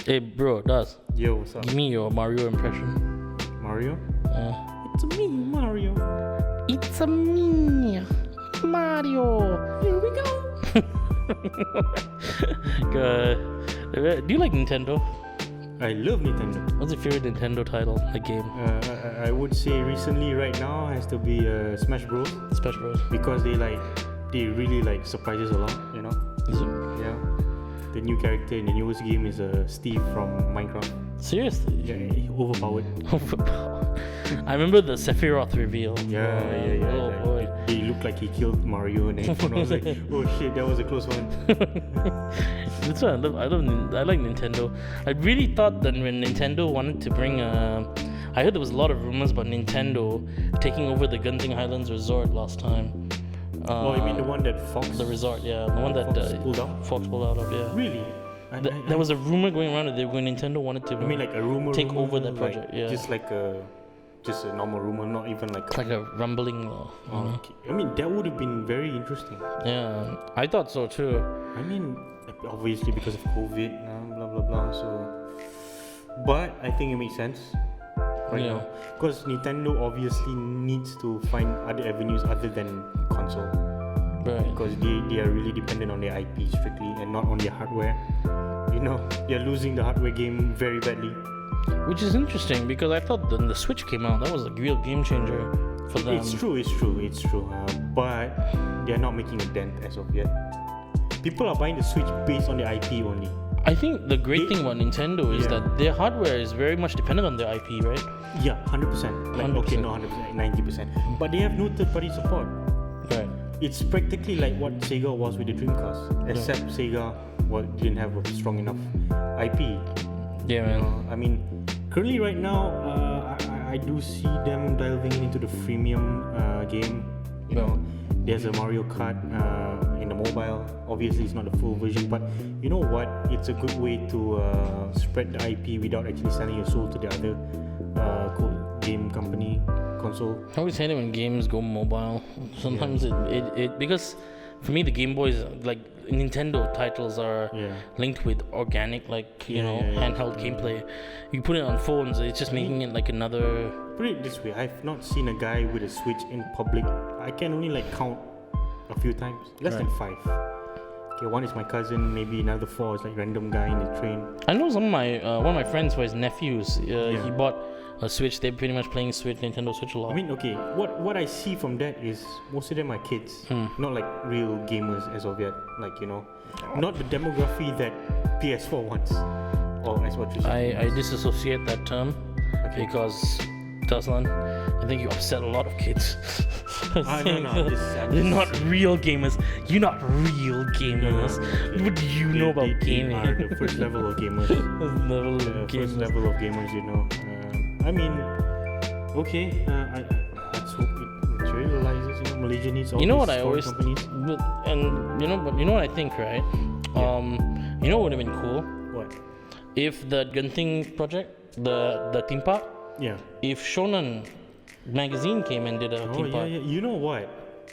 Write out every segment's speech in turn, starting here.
Hey, bro, Daz. Yo, what's up? Give me your Mario impression. Mario? It's me, Mario. It's a me, Mario. Here we go. Do you like Nintendo? I love Nintendo. What's your favorite Nintendo title, like game? I would say recently, right now, has to be Smash Bros. Smash Bros. Because they really surprise us a lot, you know? Is it? Yeah. The new character in the newest game is Steve from Minecraft. Seriously? Yeah, overpowered. I remember the Sephiroth reveal. Yeah. Oh boy. He looked like he killed Mario, and everyone was like, "Oh shit, that was a close one." That's why I like Nintendo. I really thought that when Nintendo wanted to bring I heard there was a lot of rumors about Nintendo taking over the Genting Highlands Resort last time. Oh, you mean the one that Fox? The resort, yeah, the one that Fox pulled out of, yeah. Really? There was a rumor going around that Nintendo wanted to. I mean, like a rumor. Take over that project, like, yeah. Just a normal rumor, not even like a rumbling. Okay. I mean, that would have been very interesting. Yeah, I thought so too. I mean, obviously because of COVID, blah blah blah. So, but I think it makes sense right now because Nintendo obviously needs to find other avenues other than console. Right. Because they are really dependent on their IP strictly and not on their hardware. You know, they're losing the hardware game very badly. Which is interesting because I thought when the Switch came out, that was a real game changer for them. It's true. But they're not making a dent as of yet. People are buying the Switch based on their IP only. I think the great thing about Nintendo is that their hardware is very much dependent on their IP, right? Yeah, 100%. Like 100%. Okay, not 100%, 90%. But they have no third-party support. Right. It's practically like what Sega was with the Dreamcast, except Sega didn't have a strong enough IP. Yeah, man. I mean, currently right now, I do see them delving into the freemium game. You know, there's a Mario Kart in the mobile. Obviously, it's not the full version, but you know what? It's a good way to spread the IP without actually selling your soul to the other game company console. I always hate it when games go mobile. Sometimes it because for me the Game Boys, like Nintendo titles are linked with organic, like handheld gameplay. You put it on phones, it's just making it like another. Put it this way, I've not seen a guy with a Switch in public. I can only count a few times, less than 5. Okay, one is my cousin, maybe another 4 is like random guy in the train. I know some of my one of my friends, for his nephews, he bought a Switch. They're pretty much playing Nintendo Switch a lot. I mean, okay, what I see from that is most of them are kids, not like real gamers as of yet. Like, you know, not the demography that PS4 wants or Xbox 360. I disassociate that term because Dazlan, I think you upset a lot of kids. No. They're not real gamers. You're not real gamers. What do you know about gaming? They are the first level of gamers. First level of gamers, you know. I mean, okay. Let's hope it materializes. You know, Malaysia needs all these companies. And you know what I think, right? You know what would have been cool? What? If the Genting project, the theme park. Yeah. If Shonen magazine came and did a theme park. Yeah. You know what?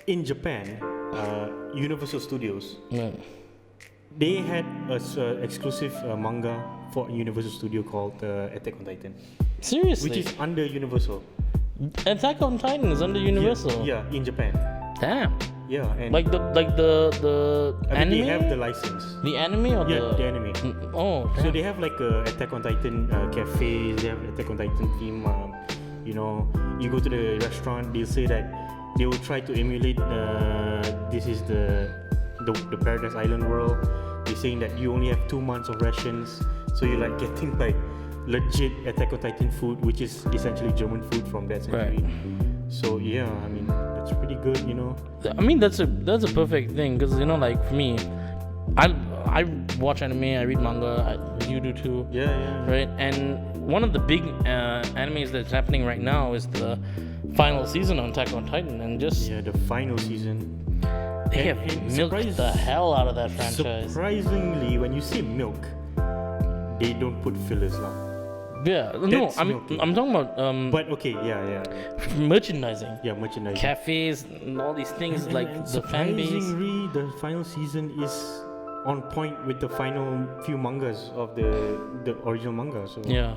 In Japan, Universal Studios, they had an exclusive manga for Universal Studio called Attack on Titan. Seriously? Which is under Universal. Attack on Titan is under Universal. Yeah, in Japan. Damn. Yeah, and like the anime. They have the license. The anime or the anime. Oh. Damn. So they have like a Attack on Titan cafes. They have Attack on Titan theme. You know, you go to the restaurant. They'll say that they will try to emulate. This is the Paradise Island world. They're saying that you only have 2 months of rations, so you're like getting like legit Attack on Titan food, which is essentially German food from that century. Right. So yeah, I mean that's pretty good, you know. I mean that's a perfect thing because you know, like for me, I watch anime, I read manga, you do too. Yeah. Right, and one of the big animes that's happening right now is the final season on Attack on Titan, and just the final season. They have milked the hell out of that franchise. Surprisingly, when you say milk, they don't put fillers now. Yeah, no, I'm talking about but okay, yeah. Merchandising. Yeah, merchandising. Cafes and all these things, like the fan base. Surprisingly, the final season is on point with the final few mangas of the original manga. So Yeah.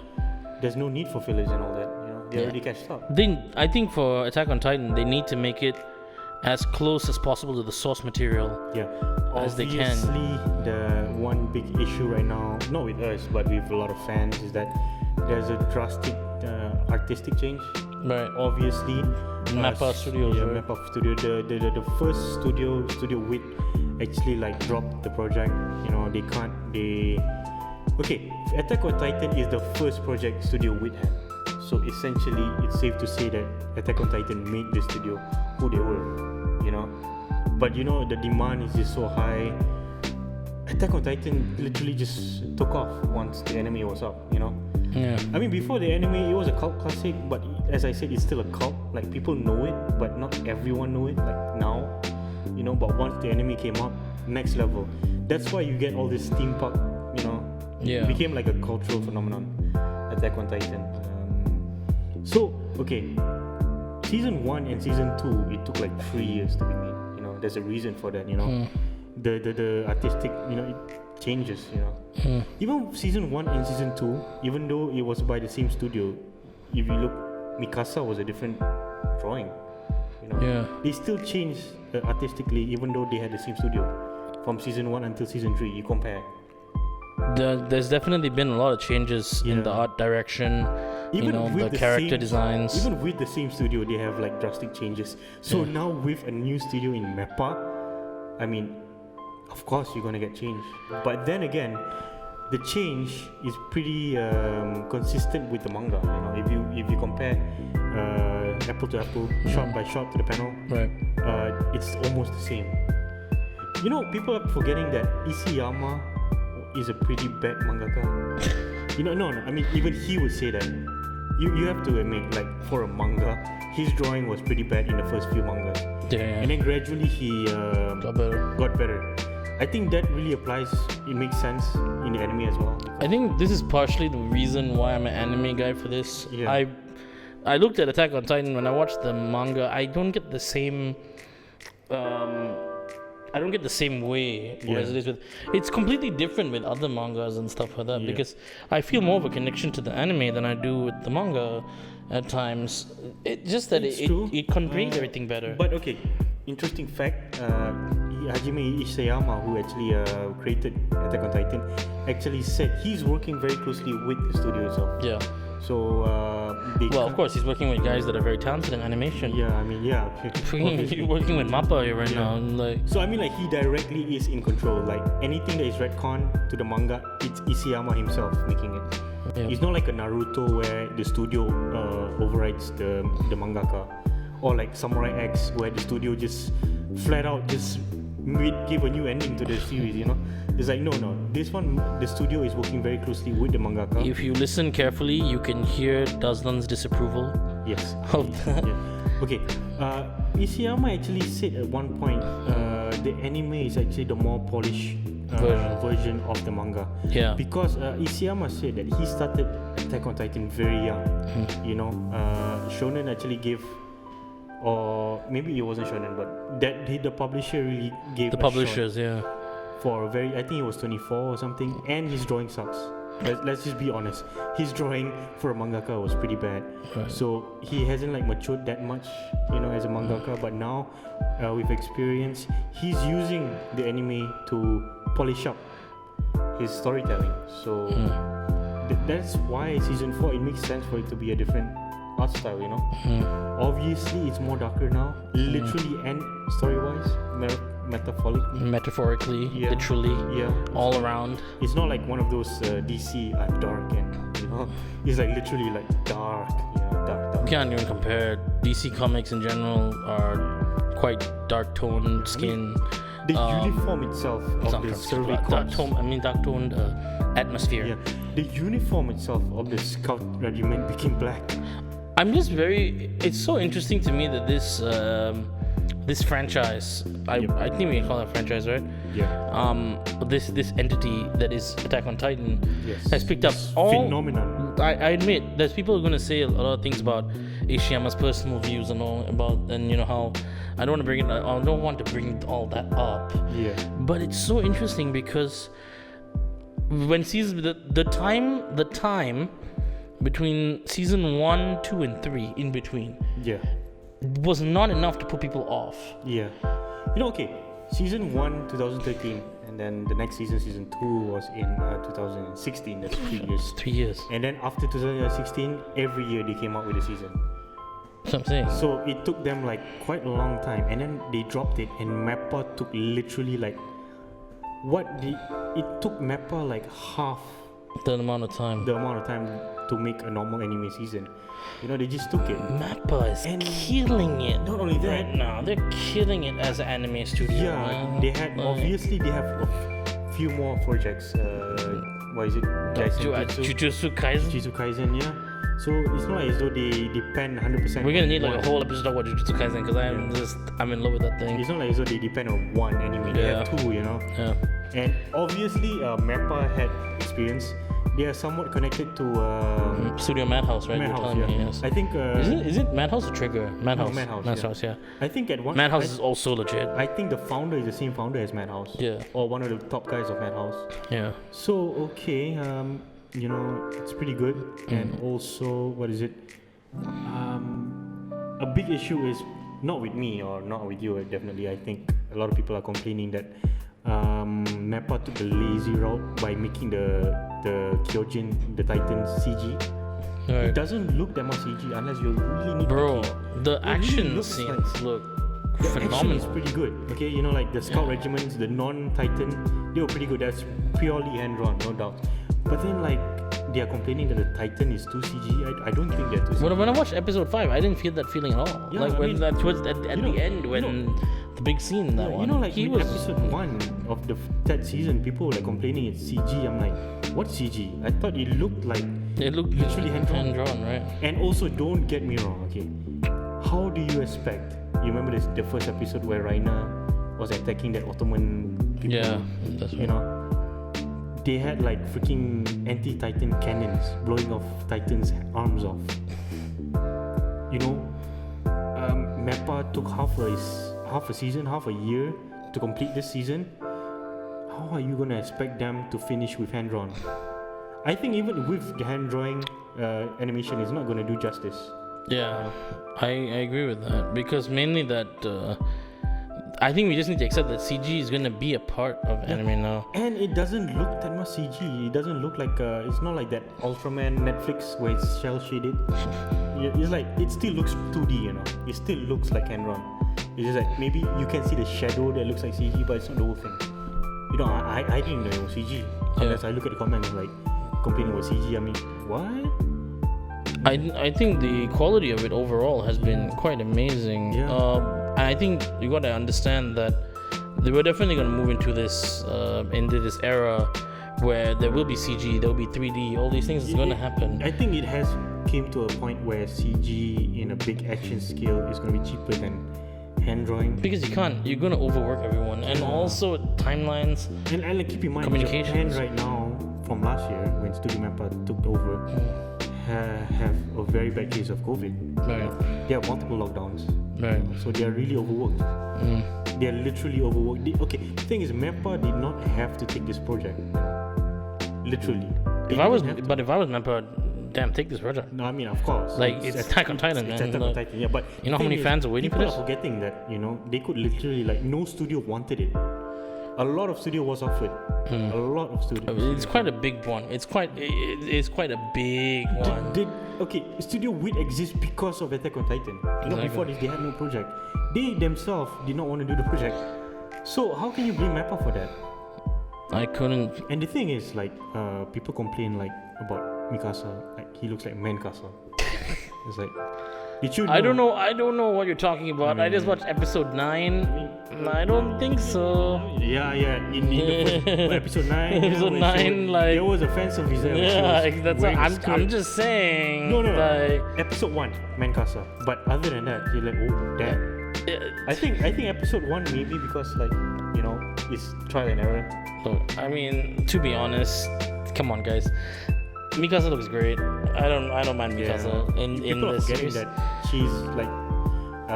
there's no need for fillers and all that. They already catched up. I think for Attack on Titan, they need to make it as close as possible to the source material. Yeah. As they can. Obviously, the one big issue right now, not with us, but with a lot of fans, is that there's a drastic artistic change. Right. Obviously, Mappa Studios. Yeah, Right? Mappa Studio. The first Studio Wit actually like dropped the project. Okay, Attack on Titan is the first project Studio Wit had. So essentially, it's safe to say that Attack on Titan made the studio who they were. But the demand is just so high. Attack on Titan literally just took off once the anime was up. Yeah. I mean, before the anime, it was a cult classic, but as I said, it's still a cult. Like, people know it, but not everyone know it. Like now, But once the anime came out, next level. That's why you get all this steampunk. Yeah. It became like a cultural phenomenon. Attack on Titan. So okay, season 1 and season 2, it took like 3 years to be made. There's a reason for that. The artistic, it changes. Even season 1 and season 2, even though it was by the same studio, if you look, Mikasa was a different drawing. Yeah. They still changed artistically, even though they had the same studio. From season 1 until season 3, you compare. There's definitely been a lot of changes in the art direction. Even with the character designs. Even with the same studio, they have like drastic changes. So now with a new studio in Mappa, I mean, of course you're gonna get change. But then again, the change is pretty consistent with the manga. If you compare apple to apple, shot by shot to the panel, Right. It's almost the same. People are forgetting that Isayama is a pretty bad mangaka. No. I mean, even he would say that. You have to admit, like, for a manga, his drawing was pretty bad in the first few mangas. Yeah. And then gradually he got better. I think that really applies. It makes sense in the anime as well. I think this is partially the reason why I'm an anime guy for this. Yeah. I looked at Attack on Titan when I watched the manga. I don't get the same. I don't get the same way as it is with. It's completely different with other mangas and stuff like that because I feel more of a connection to the anime than I do with the manga at times. It's just that it conveys everything better. But okay, interesting fact. Hajime Isayama, who actually created Attack on Titan, actually said he's working very closely with the studio itself. Yeah. So of course, he's working with guys that are very talented in animation. Yeah, I mean, yeah. You're working with Mappa right now. So I mean, like, he directly is in control. Like, anything that is retcon to the manga, it's Isayama himself making it. Yeah. It's not like a Naruto where the studio overrides the mangaka, or like Samurai X where the studio just flat out just give a new ending to the series. It's like no. This one, the studio is working very closely with the mangaka. If you listen carefully, you can hear Dazlan's disapproval. Yes. Of that. Yeah. Okay. Isayama actually said at one point, the anime is actually the more polished version of the manga. Yeah. Because Isayama said that he started Attack on Titan very young. Shonen actually gave, or maybe it wasn't Shonen, but that the publisher really gave The a publishers, shot for a very, I think it was 24 or something, and his drawing sucks. Let's just be honest. His drawing for a mangaka was pretty bad. Right. So he hasn't like matured that much, as a mangaka. But now, with experience, he's using the anime to polish up his storytelling. So that's why season 4, it makes sense for it to be a different art style. Obviously, it's more darker now, literally and story-wise, metaphorically, literally, all around. It's not like one of those DC I'm dark and it's like literally like dark. Dark. You can't even compare. DC comics in general are quite dark toned skin. The uniform itself of the survey corps. Dark toned atmosphere. Yeah. The uniform itself of the scout regiment became black. I'm just it's so interesting to me that this franchise, I think we can call it a franchise, right? Yeah. This entity that is Attack on Titan has picked up all phenomenon. I admit there's people who are going to say a lot of things about Ishiyama's personal views and all about, and how I don't want to bring all that up. Yeah. But it's so interesting because when the time between season 1, 2, and 3 in between was not enough to put people off. Yeah. Okay, season 1 2013, and then the next season 2 was in 2016. That's 3 years. 3 years. And then after 2016, every year they came out with a season. That's what I'm saying. So it took them like quite a long time, and then they dropped it, and Mappa took literally like it took Mappa like half the amount of time to make a normal anime season. They just took it. Mappa is killing it. Not only that, right now they're killing it as an anime studio. Yeah, man. they had obviously they have a few more projects. What is it? Jujutsu Kaisen, yeah. So it's not as though they depend 100%. We're gonna need like a whole episode about Jujutsu Kaisen because I'm in love with that thing. It's not like as though they depend on one anime. They have two, Yeah. And obviously, Mappa had experience. They are somewhat connected to Studio Madhouse, right? Madhouse, yeah. Yes. I think. Is it Madhouse or Trigger? Madhouse. No, Madhouse, yeah. I think at one. Madhouse is also legit. I think the founder is the same founder as Madhouse. Yeah. Or one of the top guys of Madhouse. Yeah. So okay, it's pretty good. And also, what is it? A big issue is not with me or not with you. Definitely, I think a lot of people are complaining that Mappa took the lazy route by making the Kyojin, the Titans CG. Right. It doesn't look that much CG unless you really need. Bro, the action scenes look phenomenal. Action is pretty good. Okay, like the scout regiments, the non-Titan, they were pretty good. That's purely hand-drawn, no doubt. But then they are complaining that the Titan is too CG. I don't think they're too CG. When I watched episode 5, I didn't feel that feeling at all. Yeah, towards at the end when the big scene that one. Episode 1 of that season, people were complaining it's CG. I'm like, what CG? I thought it looked like literally hand-drawn, right? And also, don't get me wrong, okay? How do you expect? You remember the first episode where Raina was attacking that Ottoman people? Yeah, that's right. They had freaking anti-Titan cannons blowing off Titan's arms off. Mappa took half a season, half a year to complete this season. How are you gonna expect them to finish with hand drawn? I think even with the hand drawing animation, it's not gonna do justice. Yeah, I agree with that because mainly that. I think we just need to accept that CG is gonna be a part of anime now. And it doesn't look that much CG. It doesn't look like it's not like that Ultraman Netflix where it's shell shaded. It's it still looks 2D, It still looks like hand drawn. It's just maybe you can see the shadow that looks like CG, but it's not the whole thing. I didn't know it was CG. Unless I look at the comments complaining about CG. I mean, what? I think the quality of it overall has been quite amazing. Yeah. And I think you got to understand that they were definitely going to move into this era where there will be CG, there will be 3D, all these things is going to happen. I think it has came to a point where CG in a big action scale is going to be cheaper than hand drawing. Because you're going to overwork everyone, and also timelines. And keep in mind, Japan right now from last year when Studio Mappa took over. Have a very bad case of COVID. Right. There are multiple lockdowns. Right. So they are really overworked. They are literally overworked. The thing is, Mappa did not have to take this project. Literally. If I was Mappa, damn, take this project. No, I mean, of course. It's Attack on Titan, man. It's Attack on Titan, yeah. But you know how many fans are waiting for this? People are forgetting that, they could literally, no studio wanted it. A lot of studio was offered. A lot of studio. It's quite a big one. It's quite a big one. Studio Wit exists because of Attack on Titan. Exactly. Before this, they had no project. They themselves did not want to do the project. So how can you blame Mappa for that? I couldn't. And the thing is, people complain about Mikasa. He looks like Mankasa. It's did you know? I don't know what you're talking about. I just watched episode 9. I don't think so. Yeah. In the first, episode 9. Episode 9, there was a fan service there. Yeah, that's what I'm just saying. No. Episode 1, Mankasa. But other than that, you're like, oh, damn. I think episode 1 maybe because it's trial and error. Look, I mean, to be honest, come on, guys. Mikasa looks great. I don't mind Mikasa in People this are forgetting series. that she's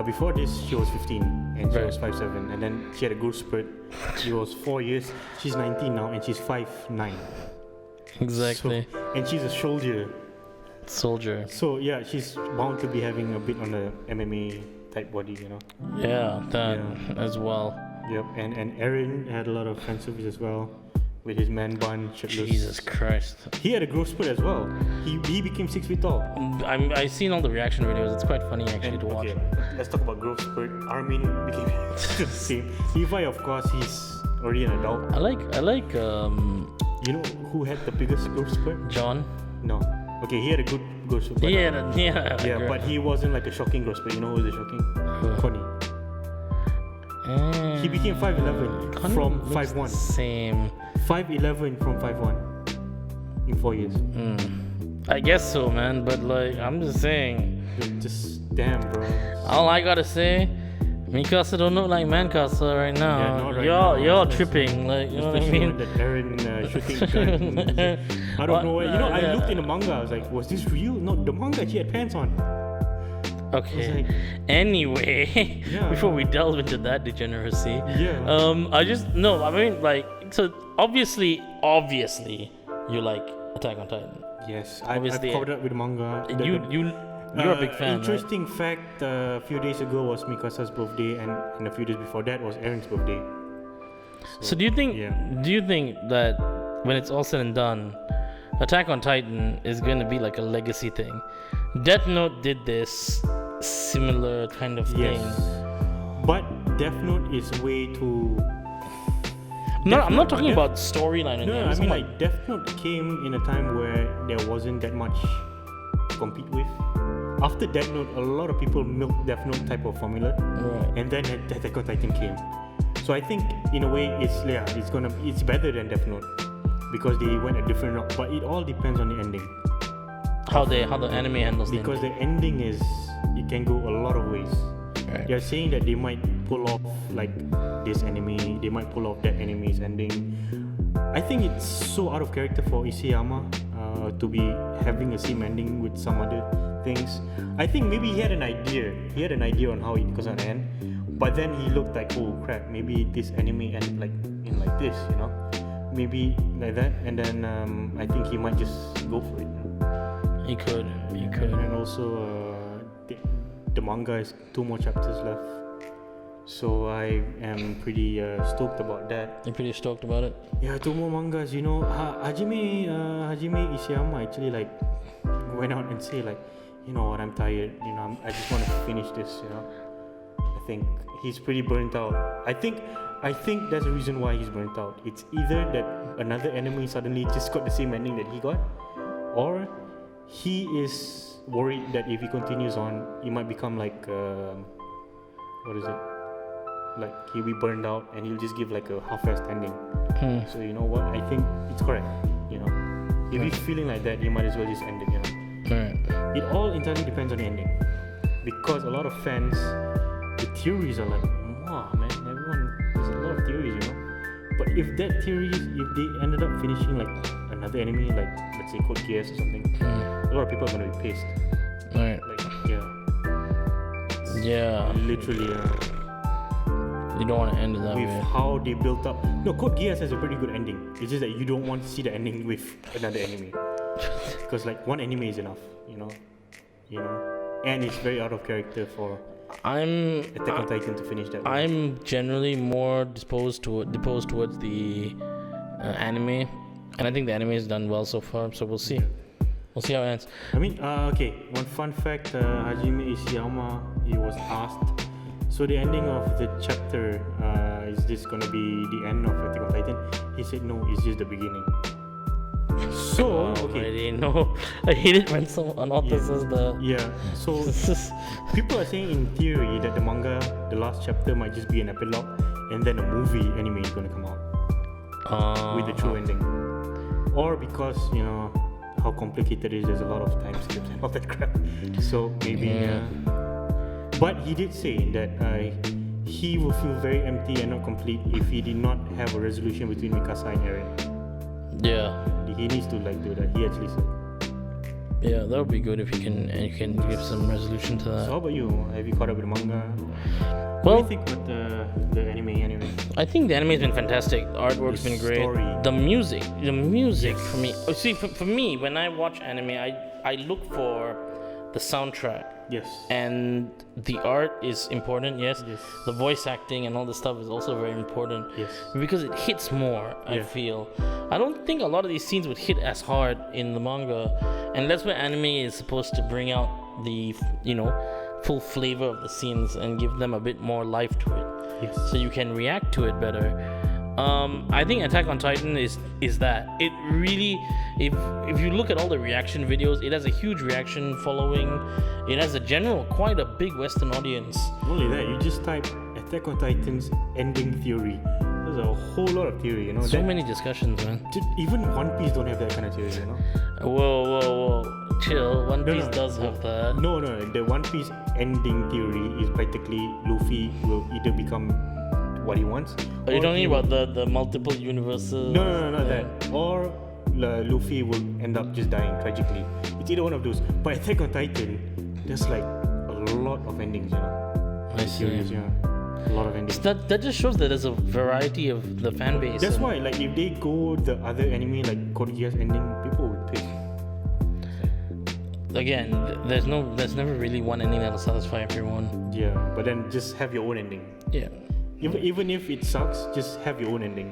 before this she was 15 and she was 5'7", and then she had a growth spurt. It was 4 years. She's 19 now, and she's 5'9". Exactly. So, and she's a soldier. So yeah, she's bound to be having a bit on the MMA type body, you know. Yeah, that as well. Yep, and Aaron had a lot of fan service as well, with his man bun, shirtless. Jesus Christ. He had a growth spurt as well. He became 6 feet tall. I've seen all the reaction videos. It's quite funny actually to watch. Okay, let's talk about growth spurt. Armin became the same. Levi, of course, he's already an adult. I like You know who had the biggest growth spurt? John. No. Okay, he had a good growth spurt. Yeah, but he wasn't like a shocking growth spurt. You know who's the shocking? Connie. He became 5'11" from 5'1". Same. 5'11" from 5'1" in 4 years. I guess so, man. But like, I'm just saying. Just damn, bro. All I gotta say, Mikasa don't look like Mankasa right now. Yeah, not right now. You're tripping, like, you know what I mean? That Aaron shooting gun. I don't know. You know, I looked in the manga. I was like, was this real? No, the manga she had pants on. Okay. Anyway, before we delve into that degeneracy, I mean, like, so obviously, you like Attack on Titan. Yes, I've covered up with manga. You're a big fan. Interesting fact: a few days ago was Mikasa's birthday, and a few days before that was Aaron's birthday. So do you think that when it's all said and done, Attack on Titan is going to be like a legacy thing? Death Note did this similar kind of thing. But Death Note is way too... I'm not talking about storyline. No, I mean like Death Note came in a time where there wasn't that much to compete with. After Death Note, a lot of people milked Death Note type of formula, and then Attack on Titan came. So I think in a way it's better than Death Note because they went a different route. But it all depends on the ending. How the anime handles it. Because the ending it can go a lot of ways. Right. They're saying that they might pull off like this anime, they might pull off that anime's ending. I think it's so out of character for Isayama to be having a same ending with some other things. I think maybe he had an idea. He had an idea on how it goes on end, but then he looked like, oh crap, maybe this anime ended like this, you know, maybe like that, and then I think he might just go for it. He could. And also, the manga has 2 more chapters left, so I am pretty stoked about that. You're pretty stoked about it? Yeah, 2 more mangas. You know, Hajime Isayama actually like went out and say like, you know what, I'm tired. You know, I just want to finish this. You know, I think he's pretty burnt out. I think that's the reason why he's burnt out. It's either that another anime suddenly just got the same ending that he got, or he is worried that if he continues on, he might become like like he'll be burned out and he'll just give like a half-assed ending. So you know what, I think it's correct. You know, if he's feeling like that, you might as well just end it. You know, it all entirely depends on the ending, because a lot of fans, the theories are like, wow man, there's a lot of theories, you know. But if that theory, if they ended up finishing like another anime, like let's say Code Geass or something, a lot of people are gonna be pissed. Right. Like, literally. You don't want to end it that with way. How they built up. No, Code Geass has a pretty good ending. It's just that you don't want to see the ending with another anime, because like one anime is enough, you know, and it's very out of character for Attack on Titan to finish that way. I'm generally more disposed towards the anime, and I think the anime has done well so far. So we'll see. We'll see how it ends. I mean, okay. One fun fact: Hajime Isayama, he was asked, so the ending of the chapter, is this gonna be the end of Attack on Titan? He said no, it's just the beginning. So okay. I hate it when an author says that. Yeah. So people are saying in theory that the manga, the last chapter might just be an epilogue, and then a movie anime is gonna come out with the true ending. Or because you know how complicated it is, there's a lot of time skips and all that crap. So maybe. But he did say that he will feel very empty and not complete if he did not have a resolution between Mikasa and Eren. Yeah. He needs to like do that. He actually said. Yeah, that would be good if you can give some resolution to that. So how about you? Have you caught up with the manga? What do you think about the anime anyway? I think the anime's been fantastic. The artwork's been great. Story. The music for me. Oh, see, for me, when I watch anime, I look for the soundtrack. Yes. And the art is important, yes. Yes. The voice acting and all this stuff is also very important. Yes. Because it hits more, I feel. I don't think a lot of these scenes would hit as hard in the manga. And that's where anime is supposed to bring out the, full flavor of the scenes and give them a bit more life to it. Yes. So you can react to it better. I think Attack on Titan is that. It really, if you look at all the reaction videos, it has a huge reaction following. It has quite a big Western audience. Not only that, you just type Attack on Titan's ending theory. There's a whole lot of theory, So many discussions, man. Even One Piece don't have that kind of theory, Whoa. Chill. One Piece does have that. No. The One Piece ending theory is practically Luffy will either become what he wants. Are you talking about the multiple universes? No, not that. Or Luffy will end up just dying tragically. It's either one of those. But Attack on Titan, there's like a lot of endings, I see. Series, a lot of endings. That just shows that there's a variety of the fan base. That's why, like, if they go the other anime like Code Geass ending, people would pick. Again, there's never really one ending that'll satisfy everyone. Yeah, but then just have your own ending. Yeah. Even if it sucks, just have your own ending.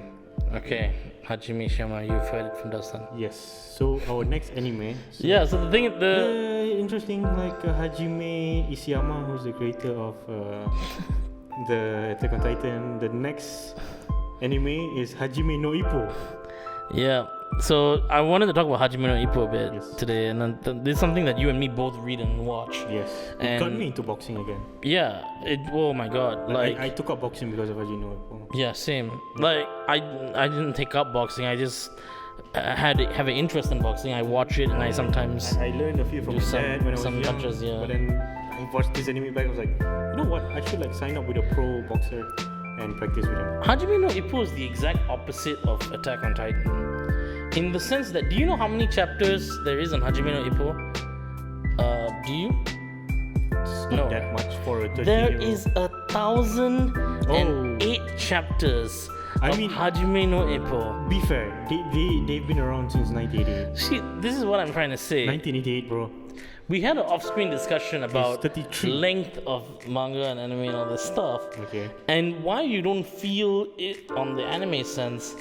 Okay, Hajime Shama, you've heard it from Dazlan. Yes. So our next anime. So the thing, interesting, like Hajime Isayama, who's the creator of the Attack on Titan. The next anime is Hajime No Ippo. Yeah. So I wanted to talk about Hajime No Ippo a bit today, and this is something that you and me both read and watch. Yes. It got me into boxing again. Yeah. Oh my god. Like I took up boxing because of Hajime No Ippo. Yeah, same. Like I didn't take up boxing. I just have an interest in boxing. I watch it and I sometimes I learned a few from my dad when I was young. punches, But then I watched this anime back. I was like, you know what? I should like sign up with a pro boxer and practice with him. Hajime no Ippo is the exact opposite of Attack on Titan. In the sense that, do you know how many chapters there is on Hajime no Ippo? Do you? It's not that much for a 30-year-old. There is 1,008 chapters of Hajime no Ippo. Be fair, they've been around since 1988. See, this is what I'm trying to say. 1988, bro. We had an off-screen discussion about 33. length of manga and anime and all this stuff. Okay. And why you don't feel it on the anime sense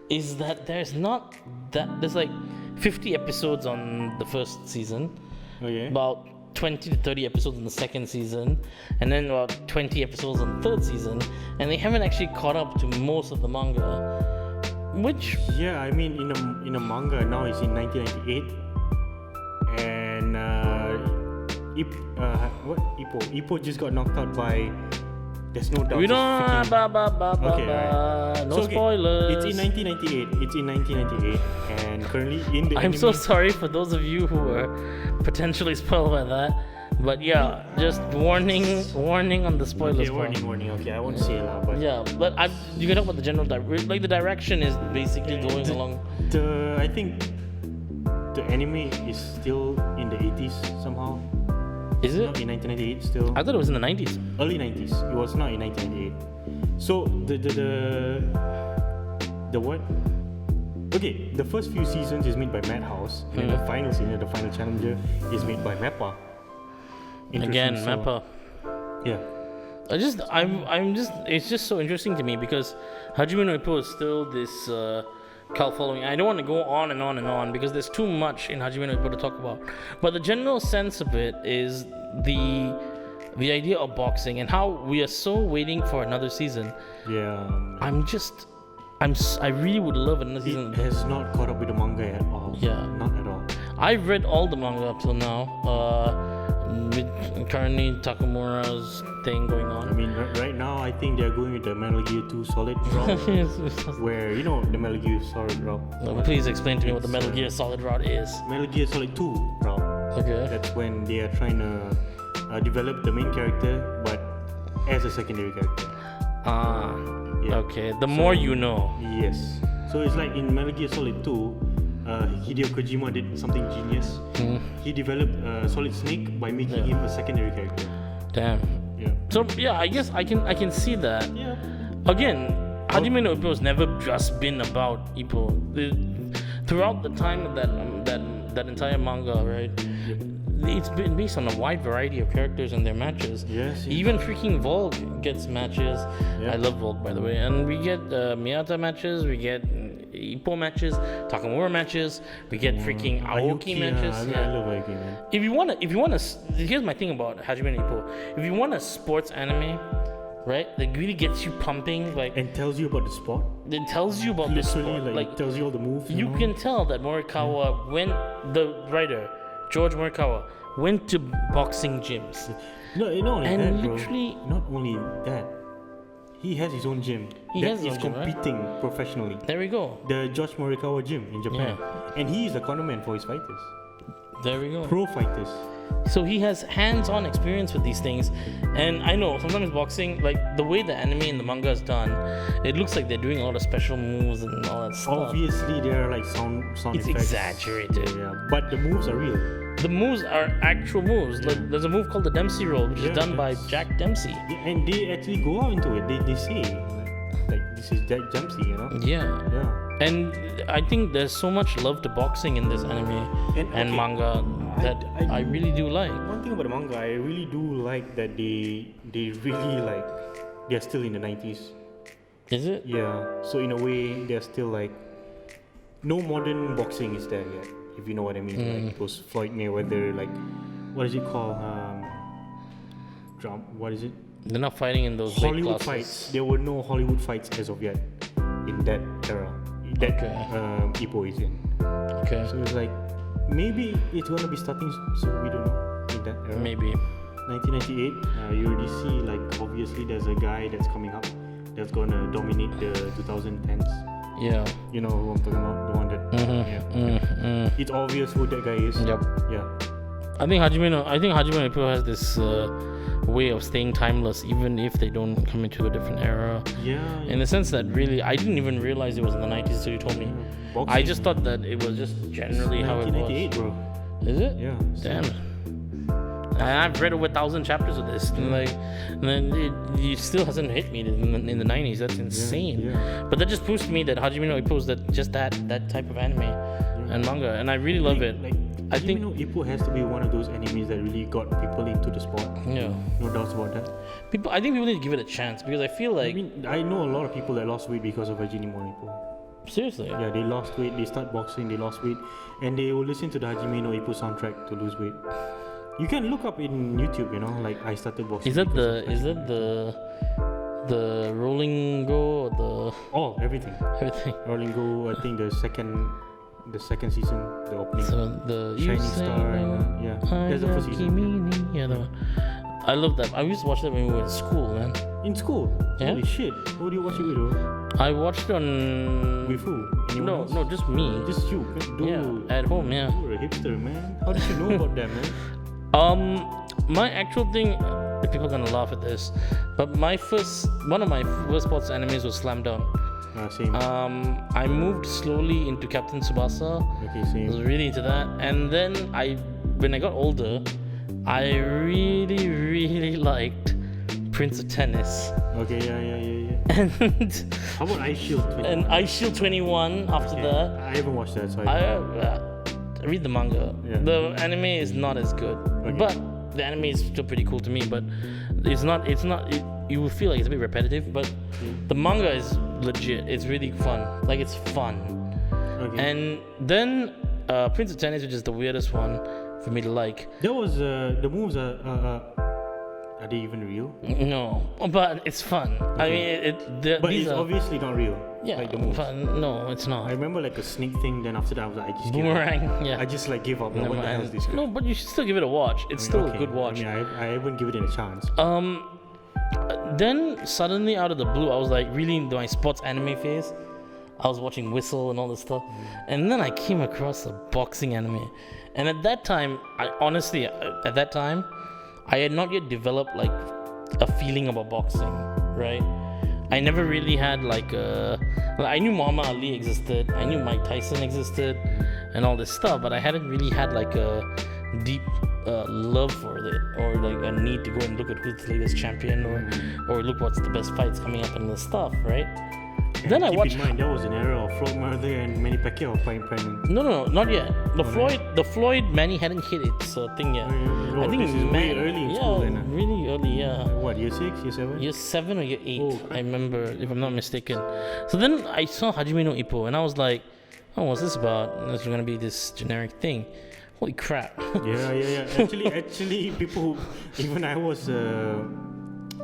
is that there's like 50 episodes on the first season. Okay. About 20 to 30 episodes in the second season, and then about 20 episodes on the third season, and they haven't actually caught up to most of the manga. Which in a manga now it's in 1998, and Ippo just got knocked out by. There's no doubt. We don't. No spoilers. It's in 1998. And currently in the. I'm so sorry for those of you who were potentially spoiled by that. But yeah, just warning on the spoilers. Okay, warning. Okay, I won't say it now, but yeah, but you can talk about the general the direction is basically going along. I think the anime is still in the 80s somehow. Is it? Not in 1998 still. I thought it was in the 90s. Early 90s. It was not in 1998. So the what? Okay, the first few seasons is made by Madhouse, and then the final season, the final challenger, is made by Mappa. Again, Mappa. Yeah. It's just so interesting to me because Hajime no Ippo is still this cult following. I don't want to go on and on because there's too much in Hajime no Ippo to talk about. But the general sense of it is the idea of boxing and how we are so waiting for another season. Yeah. I really would love another season. It has not caught up with the manga at all. Yeah. Not at all. I've read all the manga up till now. With currently Takamura's thing going on. I mean, right now I think they're going with the Metal Gear 2 Solid route, where the Metal Gear Solid route. Please explain to me what the Metal Gear Solid route is. Metal Gear Solid 2 route. Okay. That's when they are trying to develop the main character, but as a secondary character. Okay. The more you know. Yes. So it's like in Metal Gear Solid 2. Hideo Kojima did something genius. He developed Solid Snake by making him a secondary character. Damn. Yeah. So yeah, I guess I can see that. Yeah. Again, Hajime no Ippo has never just been about Ippo. Throughout the time of that entire manga, right? It's been based on a wide variety of characters and their matches. Yes. Even freaking Volk gets matches. Yeah. I love Volk, by the way. And we get Miyata matches. We get Ippo matches. Takamura matches. We get freaking Aoki matches. I love Aoki, man. If you wanna, here's my thing about Hajime no Ippo. If you want a sports anime, right, that really gets you pumping, like, And tells you about the sport. it tells you about the Literally, sport, like tells you all the moves. you know? can tell that Morikawa went, the writer George Morikawa went to boxing gyms. No, not only And that, bro. literally- Not only that, he has his own gym. He that has his is own gym, right? competing professionally. There we go. The George Morikawa gym in Japan, and he is a cornerman for his fighters, There we go. pro fighters. So he has hands-on experience with these things, and I know sometimes boxing, like the way the anime and the manga is done, it looks like they're doing a lot of special moves and all that stuff. Obviously, there are like sound It's effects. exaggerated. Yeah, but the moves are real. The moves are actual moves. Like there's a move called the Dempsey roll, which is done by Jack Dempsey. Yeah, and they actually go out into it. They say like this is Jack Dempsey, you know. Yeah. Yeah. And I think there's so much love to boxing in this anime and okay, manga that I really do like. One thing about the manga, I really do like that they really like they're still in the 90s. Is it? Yeah. So in a way, they're still like no modern boxing is there yet, if you know what I mean. Like those Floyd Mayweather, like what is it called? What is it? They're not fighting in those weight Hollywood classes. fights. There were no Hollywood fights as of yet in that era. That Ippo is in. Okay. So it's like maybe it's gonna be starting. So we don't know in that era. Maybe. 1998. You already see like obviously there's a guy that's coming up that's gonna dominate the 2010s. Yeah. You know who I'm talking about? The one that. It's obvious who that guy is. Yep. Yeah. I think Hajime no Ippo has this way of staying timeless, even if they don't come into a different era. Yeah. In the sense that really, I didn't even realize it was in the 90s until you told me. Boxing. I just thought that it was just generally how it 1998, was. bro. Is it? Yeah. Damn. And I've read over 1,000 chapters of this, and then it still hasn't hit me in the 90s. That's insane. Yeah. But that just proves to me that Hajime no Ippo is that type of anime and manga, and I really love it. I think Ippo has to be one of those animes that really got people into the sport. Yeah. No doubts about that. I think people need to give it a chance because I feel like I know a lot of people that lost weight because of Hajime no Ippo. seriously. Yeah, they lost weight, they start boxing, they lost weight, and they will listen to the Hajime no Ippo soundtrack to lose weight. You can look up in YouTube, you know, like I started boxing. Is that the Rolling Go or everything. the everything? Rolling Go, I think the second season, the opening. So the Shining Star, yeah. That's the first season. Yeah, that one. I love that. I used to watch that when we were in school, man. In school? Yeah. Holy shit. Who do you watch it with, bro? I watched it on. With who? Anyone else? No, just me. Just you. Dude. Yeah, at home, yeah. You're a hipster, man. How did you know about that, man? My actual thing, people are gonna laugh at this, but one of my first sports animes was Slam Dunk. Same. I moved slowly into Captain Tsubasa. Okay, I was same. really into that, and then when I got older, I really liked Prince of Tennis. Okay, yeah. And How about Ice Shield 21? and Ice Shield 21 after that. I haven't watched that, so I read the manga. Yeah. The anime is not as good, but the anime is still pretty cool to me. But it's not. You will feel like it's a bit repetitive, but the manga is legit. It's really fun. Like it's fun. Okay. And then Prince of Tennis, which is the weirdest one for me to like. That was the moves are they even real? No, but it's fun. I mean, But these it's are obviously not real. yeah. Like the moves. No, it's I not. remember like a snake thing. Then after that, I was like, I just gave up. Boomerang. Yeah. I just like gave up. Like, Never what the hell is mind. this? No, but you should still give it a watch. It's still a good watch. I mean, I haven't given it a chance. Then suddenly out of the blue, I was like really into my sports anime phase. I was watching Whistle and all this stuff, and then I came across a boxing anime. And at that time, at that time, I had not yet developed like a feeling about boxing, right? I never really had like I knew Muhammad Ali existed, I knew Mike Tyson existed, and all this stuff, but I hadn't really had like a deep love for it, or like a need to go and look at who's the latest champion, or look what's the best fights coming up and the stuff, right? And then I keep watched. in mind, that was an era of Floyd Mayweather and Manny Pacquiao priming. No, not yet. The Floyd Manny hadn't hit its thing yet. I think this is way early in school then. Really early, yeah. What, year 6, year 7? Year 7 or year 8, Oh, I remember, if I'm not mistaken. So then I saw Hajime no Ippo and I was like, oh, what's this about? This is gonna be this generic thing. Holy crap. Yeah. Actually, people who, even I was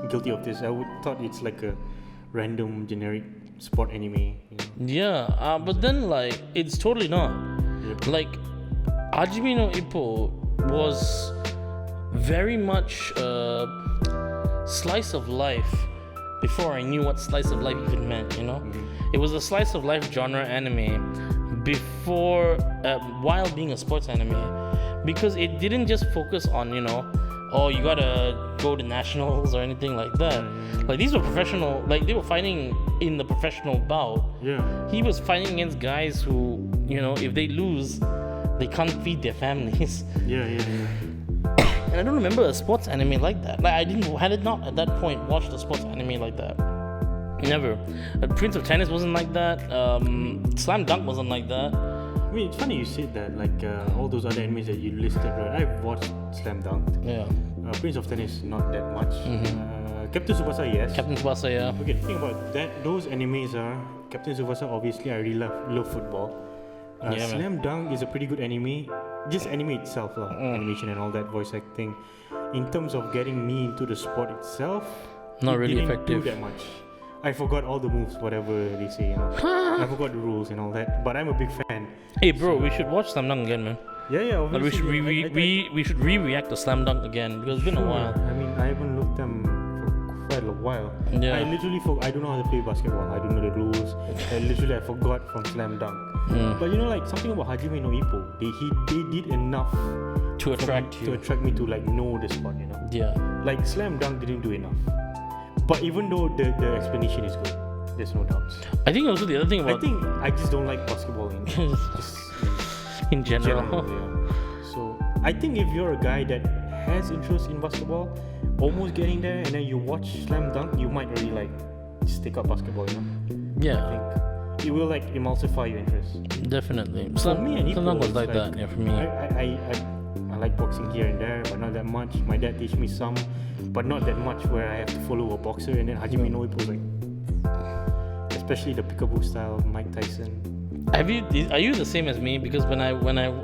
guilty of this. I would thought it's like a random generic sport anime. You know? Yeah, but then like it's totally not. Yep. Like Hajime no Ippo was very much a slice of life before I knew what slice of life even meant, you know? It was a slice of life genre anime before, while being a sports anime, because it didn't just focus on, you know, oh, you gotta go to nationals or anything like that. Like these were professional, like they were fighting in the professional bout. Yeah. He was fighting against guys who, you know, if they lose, they can't feed their families. Yeah. And I don't remember a sports anime like that. Like I did not at that point watch the sports anime like that. Never. Prince of Tennis wasn't like that. Slam Dunk wasn't like that. I mean, it's funny you said that. Like all those other animes that you listed, right? I've watched Slam Dunk. Yeah. Prince of Tennis, not that much. Captain Tsubasa, yes. Captain Tsubasa, yeah. Okay, the thing about that, those animes are Captain Tsubasa. Obviously, I really love football. Yeah, Slam Dunk is a pretty good anime. Just anime itself, animation and all that, voice acting. In terms of getting me into the sport itself, Not it really didn't effective. do that much. I forgot all the moves, whatever they say. You know, I forgot the rules and all that. But I'm a big fan. Hey, bro, we should watch Slam Dunk again, man. Yeah. Like we should we should re-react to Slam Dunk again because it's been a while. I mean, I haven't looked them for quite a while. Yeah. I literally I don't know how to play basketball. I don't know the rules. I forgot from Slam Dunk. But you know, like something about Hajime no Ippo, they did enough To attract you. to attract me to like know the sport. You know. Yeah. Like Slam Dunk didn't do enough. But even though the explanation is good, there's no doubts. I think also the other thing I about think I just don't like basketball in general. Yeah. So I think if you're a guy that has interest in basketball, almost getting there, and then you watch Slam Dunk, you might really like just take up basketball. You know. Yeah. I think it will like emulsify your interest. Definitely. For me, and Slam Dunk was it's like that. Yeah, for me. I like boxing here and there, but not that much. My dad teach me some, but not that much where I have to follow a boxer. And then Hajime no Ippo, like, especially the peekaboo style of Mike Tyson. Are you the same as me? Because when I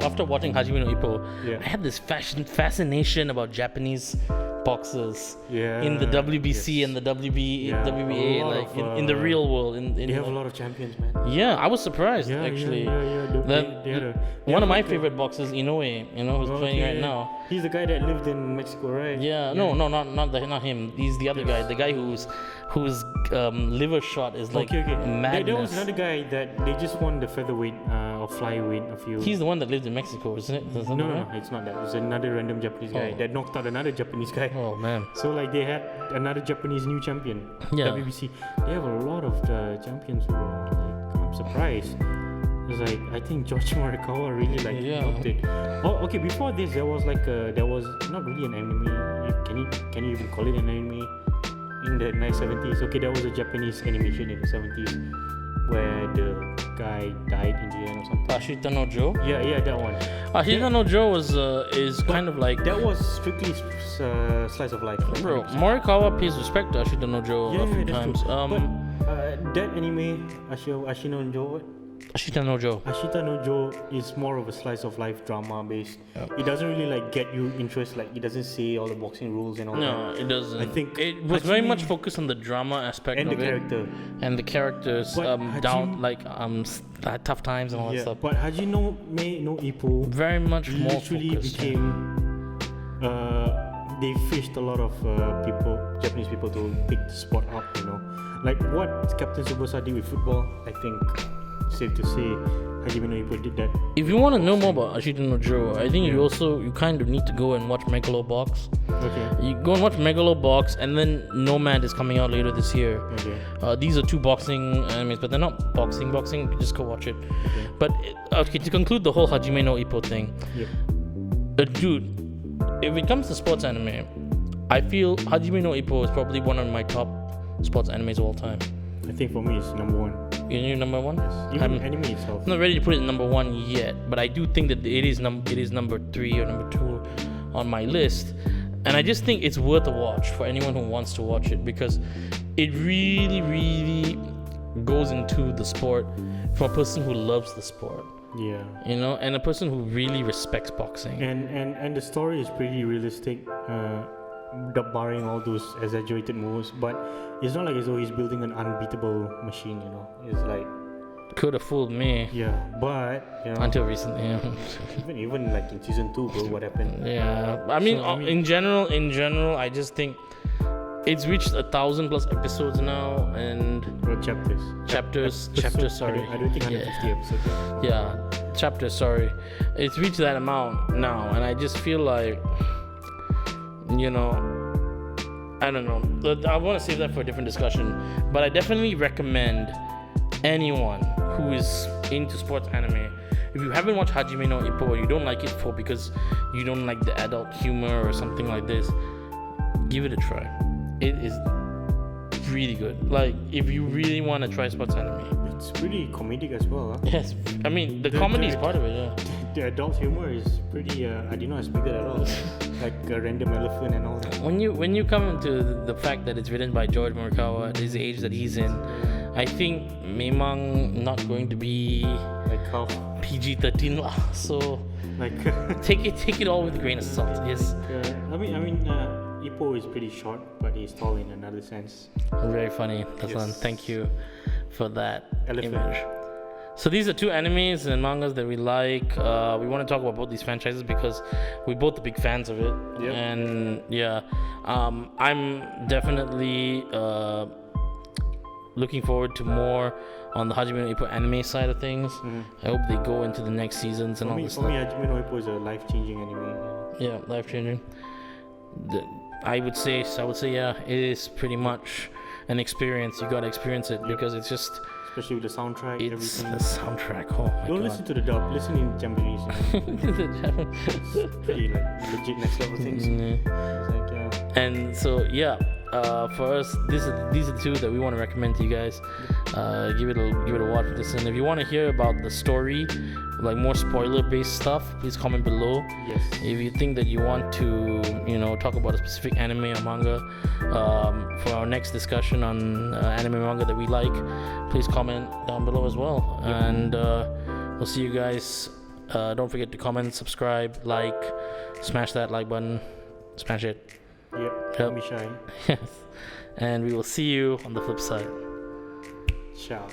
after watching Hajime no Ippo, I had this fascination about Japanese boxers in the WBC and the WBA, like in the real world. They have a lot of champions, man. Yeah, I was surprised actually. One of my favorite boxers, Inoue, who's playing right now. He's the guy that lived in Mexico, right? Yeah, no, not him. He's the other guy, the guy whose liver shot is like madness. There was another guy that they just won the featherweight or flyweight a few. He's the one that lived in Mexico, isn't it? No, it's not that. It's another random Japanese guy that knocked out another Japanese guy. Oh man! So like they had another Japanese new champion. Yeah. WBC. They have a lot of champions, bro. Like, I'm surprised. It's like I think George Morikawa really helped it. Oh, okay. Before this, there was not really an anime. Can you even call it an anime? In the 1970s, okay, there was a Japanese animation in the 70s where the guy died in the end or something. Ashita no Joe? Yeah, that one. Ashita no Joe is kind of like... That was strictly slice of life. Like, bro, Morikawa pays respect to Ashita no Joe a few times. But that anime, Ashita no Joe, Ashita no Joe. Ashita no Joe is more of a slice of life drama based. It doesn't really like get you interest. Like it doesn't say all the boxing rules and all that. No, it doesn't. I think it was very much focused on the drama aspect and of the it. character. And the characters down like tough times and all that stuff. But Hajime no Ippo very much more literally focused, became they fished a lot of Japanese people to pick the sport up, like what Captain Tsubasa did with football. I think safe to say Hajime no Ippo did that. If you want to know more about Ashita no Joe, I think you kind of need to go and watch Megalobox. Okay. You go and watch Megalobox, and then Nomad is coming out later this year. Okay. These are two boxing animes, but they're not boxing. Just go watch it. Okay. But to conclude the whole Hajime no Ippo thing, dude, if it comes to sports anime, I feel Hajime no Ippo is probably one of my top sports animes of all time. I think for me it's number one. You're number one? Even anime itself. I'm not ready to put it number one yet, but I do think that it is number 3 or number 2 on my list. And I just think it's worth a watch for anyone who wants to watch it, because it really, really goes into the sport from a person who loves the sport. Yeah. You know, and a person who really respects boxing. And the story is pretty realistic, barring all those exaggerated moves. But it's not like as though he's building an unbeatable machine. You know, it's like could have fooled me. Yeah, but you know, until recently. Yeah. even like in season 2, bro, what happened? Yeah, I mean, in general, I just think it's reached 1,000+ episodes now, and chapters. Sorry, I don't think 150 episodes. Yeah, chapters. Sorry, it's reached that amount now, and I just feel like, you know, I don't know. I want to save that for a different discussion, but I definitely recommend anyone who is into sports anime, if you haven't watched Hajime no Ippo, or you don't like it because you don't like the adult humor or something like this, give it a try. It is really good. Like, if you really want to try sports anime, it's pretty comedic as well, huh? Yes, I mean the comedy is part of it. Yeah, the adult humor is pretty I did not expect that at all. Like a random elephant and all that. When you come into the fact that it's written by George Morikawa at his age that he's in, I think memang not going to be like how PG-13 lah. So like take it all with a grain of salt. Yes. I mean Ippo is pretty short, but he's tall in another sense. Very funny, Dazlan. Yes. Thank you for that elephant image. So these are 2 animes and mangas that we like. We want to talk about both these franchises because we're both big fans of it. Yep. And yeah, I'm definitely looking forward to more on the Hajime no Ippo anime side of things. I hope they go into the next seasons and all this stuff. For me, Hajime no Ippo is a life-changing anime. Yeah, life-changing. I would say yeah, it is pretty much an experience. You gotta experience it because it's just, especially with the soundtrack. It's everything. the soundtrack. Oh my Don't God. listen to the dub. Listen in Japanese. It's pretty like legit next level things. It's like, yeah. And so yeah, for us, these are the 2 that we want to recommend to you guys. Give it a watch. Listen, if you want to hear about the story, like more spoiler-based stuff, please comment below. Yes. If you think that you want to, you know, talk about a specific anime or manga for our next discussion on anime and manga that we like, please comment down below as well. Yep. And we'll see you guys. Don't forget to comment, subscribe, like, smash that like button, smash it. Yep. Don't be shy. Yes. And we will see you on the flip side. Ciao.